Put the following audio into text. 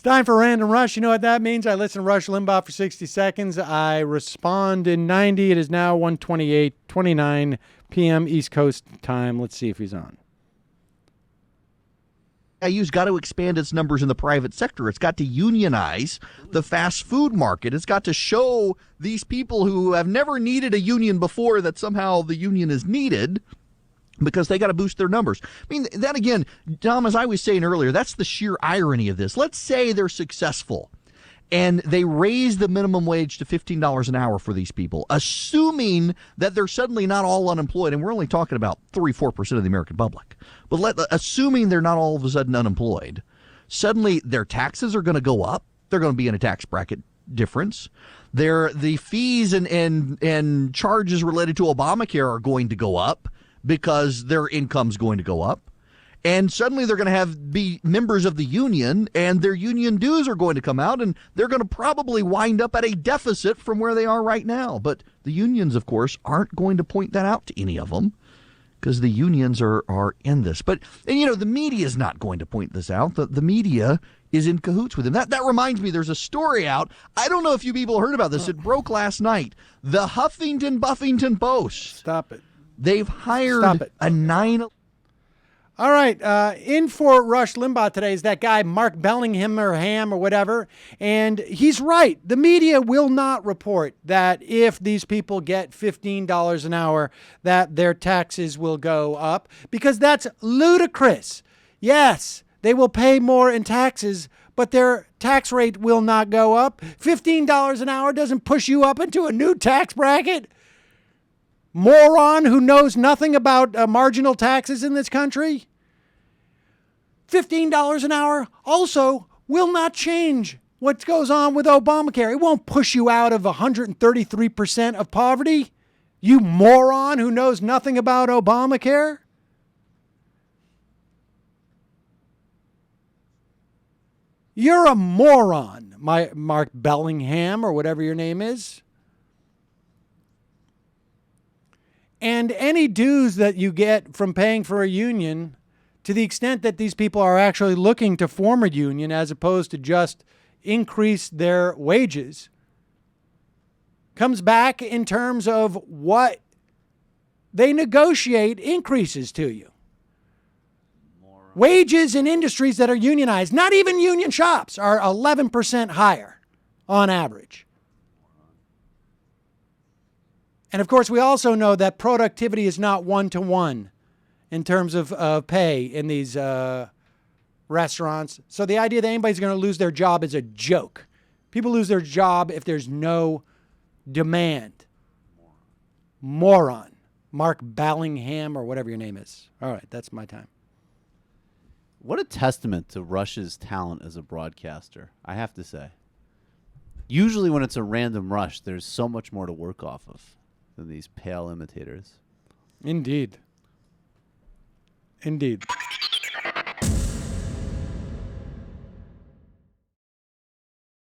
time for Random Rush. You know what that means? I listen to Rush Limbaugh for 60 seconds. I respond in 90. It is now 1:29 p.m. East Coast time. Let's see if he's on. IU's got to expand its numbers in the private sector. It's got to unionize the fast food market. It's got to show these people who have never needed a union before that somehow the union is needed, because they got to boost their numbers. I mean, that again, Dom, as I was saying earlier, that's the sheer irony of this. Let's say they're successful and they raise the minimum wage to $15 an hour for these people, assuming that they're suddenly not all unemployed. And we're only talking about 3-4% of the American public. But assuming they're not all of a sudden unemployed, suddenly their taxes are going to go up. They're going to be in a tax bracket difference. The fees and charges related to Obamacare are going to go up, because their income's going to go up. And suddenly they're going to be members of the union, and their union dues are going to come out, and they're going to probably wind up at a deficit from where they are right now. But the unions, of course, aren't going to point that out to any of them, because the unions are in this. And the media is not going to point this out. The media is in cahoots with them. That reminds me, there's a story out. I don't know if you people heard about this. It broke last night. The Huffington Buffington Post. Stop it. They've hired a 9. All right. In for Rush Limbaugh today is that guy, Mark Bellingham or Ham or whatever. And he's right. The media will not report that if these people get $15 an hour, that their taxes will go up, because that's ludicrous. Yes, they will pay more in taxes, but their tax rate will not go up. $15 an hour doesn't push you up into a new tax bracket. Moron who knows nothing about marginal taxes in this country. $15 an hour also will not change what goes on with Obamacare. It won't push you out of 133% of poverty. You moron who knows nothing about Obamacare. You're a moron, Mark Bellingham or whatever your name is. And any dues that you get from paying for a union, to the extent that these people are actually looking to form a union as opposed to just increase their wages, comes back in terms of what they negotiate increases to you. Wages in industries that are unionized, not even union shops, are 11% higher on average. And of course, we also know that productivity is not one-to-one in terms of pay in these restaurants. So the idea that anybody's going to lose their job is a joke. People lose their job if there's no demand. Moron. Mark Bellingham or whatever your name is. All right, that's my time. What a testament to Rush's talent as a broadcaster, I have to say. Usually when it's a random Rush, there's so much more to work off of than these pale imitators. Indeed. Indeed.